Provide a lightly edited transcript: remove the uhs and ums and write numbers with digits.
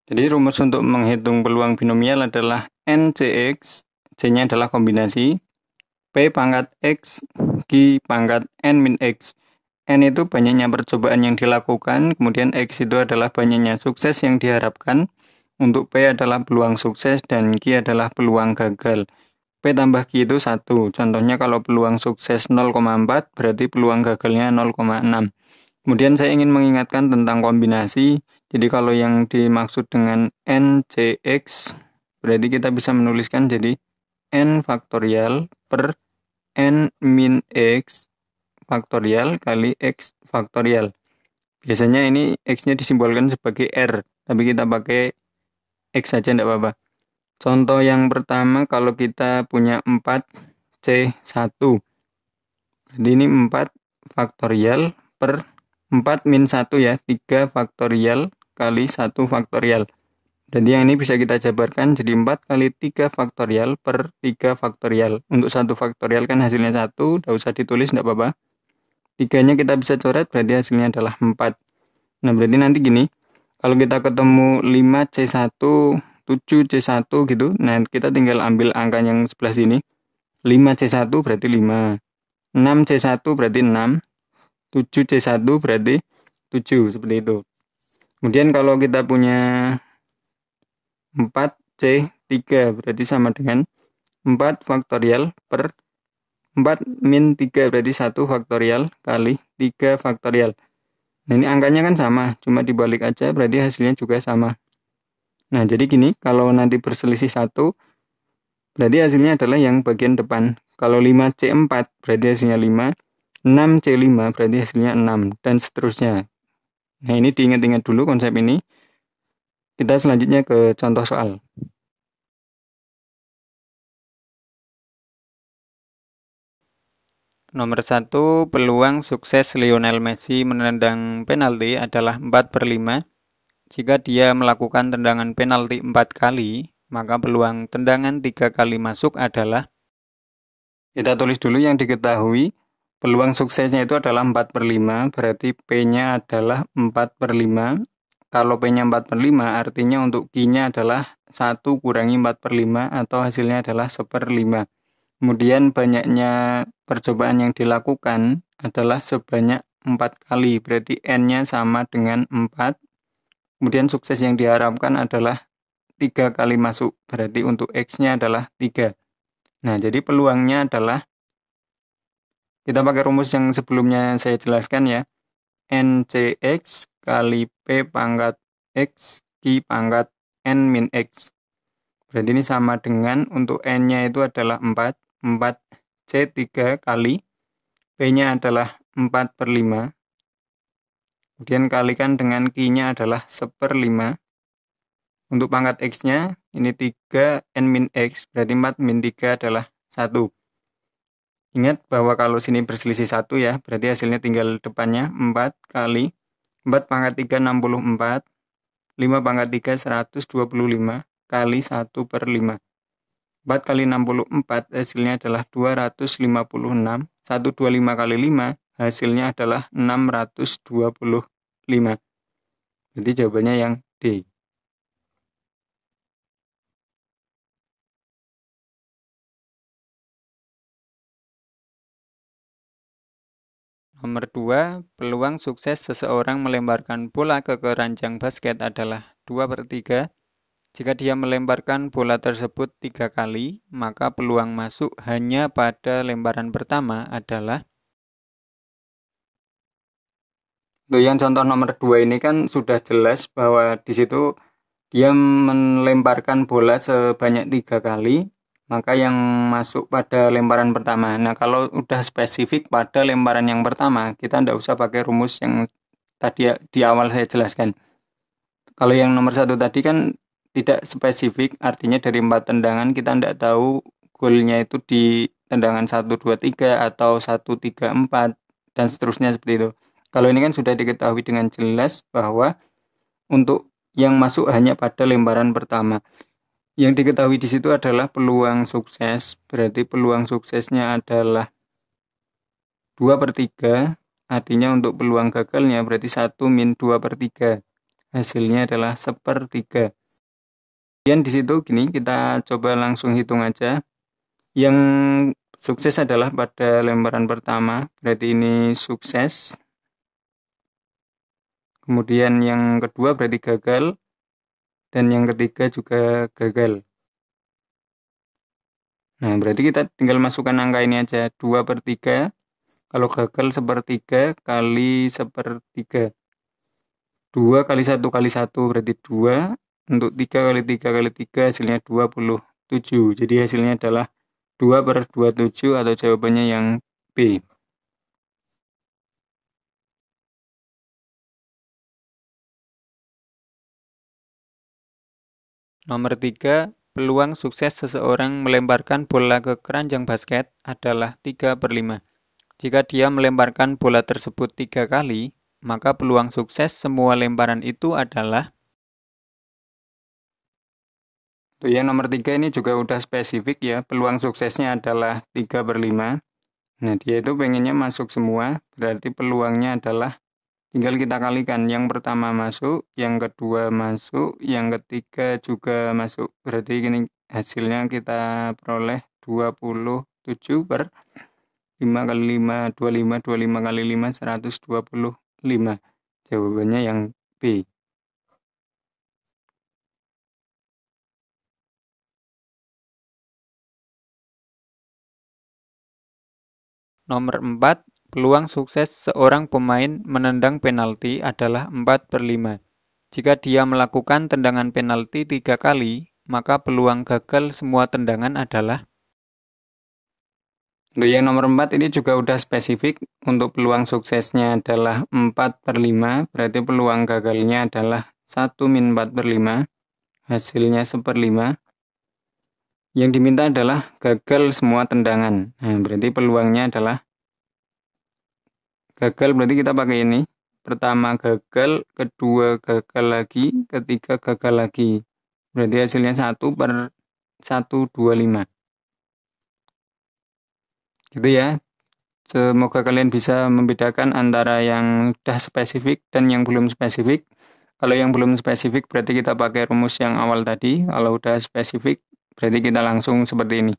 Jadi rumus untuk menghitung peluang binomial adalah NCX, C-nya adalah kombinasi, P pangkat X, Q pangkat N min X. N itu banyaknya percobaan yang dilakukan, kemudian X itu adalah banyaknya sukses yang diharapkan, untuk P adalah peluang sukses, dan Q adalah peluang gagal. P tambah Q itu 1, contohnya kalau peluang sukses 0,4, berarti peluang gagalnya 0,6. Kemudian saya ingin mengingatkan tentang kombinasi. Jadi kalau yang dimaksud dengan NCX, berarti kita bisa menuliskan jadi N faktorial per N min X faktorial kali X faktorial. Biasanya ini X-nya disimbolkan sebagai R, tapi kita pakai X saja tidak apa-apa. Contoh yang pertama, kalau kita punya 4C1. Jadi ini 4 faktorial per 4 min 1 ya, 3 faktorial kali 1 faktorial. Jadi yang ini bisa kita jabarkan jadi 4 kali 3 faktorial per 3 faktorial. Untuk 1 faktorial kan hasilnya 1, tidak usah ditulis, tidak apa-apa. 3-nya kita bisa coret, berarti hasilnya adalah 4. Nah, berarti nanti gini, kalau kita ketemu 5C1, 7C1 gitu, nah kita tinggal ambil angka yang sebelah sini. 5C1 berarti 5, 6C1 berarti 6, 7C1 berarti 7, seperti itu. Kemudian kalau kita punya 4C3 berarti sama dengan 4 faktorial per 4 min 3 berarti 1 faktorial kali 3 faktorial. Nah ini angkanya kan sama, cuma dibalik aja berarti hasilnya juga sama. Nah jadi gini, kalau nanti berselisih 1 berarti hasilnya adalah yang bagian depan. Kalau 5C4 berarti hasilnya 5, 6C5 berarti hasilnya 6, dan seterusnya. Nah ini diingat-ingat dulu konsep ini. Kita selanjutnya ke contoh soal. Nomor 1, peluang sukses Lionel Messi menendang penalti adalah 4/5. Jika dia melakukan tendangan penalti 4 kali, maka peluang tendangan 3 kali masuk adalah. Kita tulis dulu yang diketahui. Peluang suksesnya itu adalah 4/5, berarti P-nya adalah 4/5. Kalau P-nya 4/5, artinya untuk Q-nya adalah 1 kurangi 4/5, atau hasilnya adalah 1/5. Kemudian banyaknya percobaan yang dilakukan adalah sebanyak 4 kali, berarti N-nya sama dengan 4. Kemudian sukses yang diharapkan adalah 3 kali masuk, berarti untuk X-nya adalah 3. Nah, jadi peluangnya adalah, kita pakai rumus yang sebelumnya saya jelaskan ya, NCX kali P pangkat X, Q pangkat N min X. Berarti ini sama dengan untuk N-nya itu adalah 4, 4C3 kali P-nya adalah 4/5. Kemudian kalikan dengan Q-nya adalah 1/5. Untuk pangkat X-nya, ini 3 N min X, berarti 4 min 3 adalah 1. Ingat bahwa kalau sini berselisih 1 ya, berarti hasilnya tinggal depannya 4 kali 4 pangkat 3, 64. 5 pangkat 3, 125 kali 1/5. 4 kali 64 hasilnya adalah 256. 125 kali 5 hasilnya adalah 625. Jadi jawabannya yang D. Nomor 2, peluang sukses seseorang melemparkan bola ke keranjang basket adalah 2/3. Jika dia melemparkan bola tersebut 3 kali, maka peluang masuk hanya pada lemparan pertama adalah. Untuk yang contoh nomor 2 ini kan sudah jelas bahwa di situ dia melemparkan bola sebanyak 3 kali, maka yang masuk pada lemparan pertama. Nah, kalau udah spesifik pada lemparan yang pertama, kita tidak usah pakai rumus yang tadi di awal saya jelaskan. Kalau yang nomor 1 tadi kan tidak spesifik, artinya dari 4 tendangan kita tidak tahu golnya itu di tendangan 1, 2, 3 atau 1, 3, 4 dan seterusnya seperti itu. Kalau ini kan sudah diketahui dengan jelas bahwa untuk yang masuk hanya pada lemparan pertama. Yang diketahui di situ adalah peluang sukses, berarti peluang suksesnya adalah 2/3, artinya untuk peluang gagalnya berarti 1 min 2/3. Hasilnya adalah 1/3. Kemudian di situ gini, kita coba langsung hitung aja. Yang sukses adalah pada lembaran pertama, berarti ini sukses. Kemudian yang kedua berarti gagal. Dan yang ketiga juga gagal. Nah, berarti kita tinggal masukkan angka ini aja, 2/3. Kalau gagal 1/3 kali 1/3. 2 kali 1 kali 1 berarti 2. Untuk 3 kali 3 kali 3 hasilnya 27. Jadi hasilnya adalah 2/27 atau jawabannya yang B. Nomor 3, peluang sukses seseorang melemparkan bola ke keranjang basket adalah 3/5. Jika dia melemparkan bola tersebut 3 kali, maka peluang sukses semua lemparan itu adalah. Tuh ya, nomor 3 ini juga udah spesifik ya, peluang suksesnya adalah 3/5. Nah, dia itu pengennya masuk semua, berarti peluangnya adalah tinggal kita kalikan. Yang pertama masuk, yang kedua masuk, yang ketiga juga masuk. Berarti gini hasilnya kita peroleh 27/5 kali 5, 25, 25 kali 5, 125. Jawabannya yang B. Nomor 4, peluang sukses seorang pemain menendang penalti adalah 4/5. Jika dia melakukan tendangan penalti 3 kali, maka peluang gagal semua tendangan adalah. Untuk yang nomor 4 ini juga udah spesifik. Untuk peluang suksesnya adalah 4/5, berarti peluang gagalnya adalah 1-4/5, hasilnya 1/5. Yang diminta adalah gagal semua tendangan. Nah, berarti peluangnya adalah gagal, berarti kita pakai ini. Pertama gagal, kedua gagal lagi, ketiga gagal lagi. Berarti hasilnya 1/125. Gitu ya. Semoga kalian bisa membedakan antara yang udah spesifik dan yang belum spesifik. Kalau yang belum spesifik berarti kita pakai rumus yang awal tadi. Kalau udah spesifik berarti kita langsung seperti ini.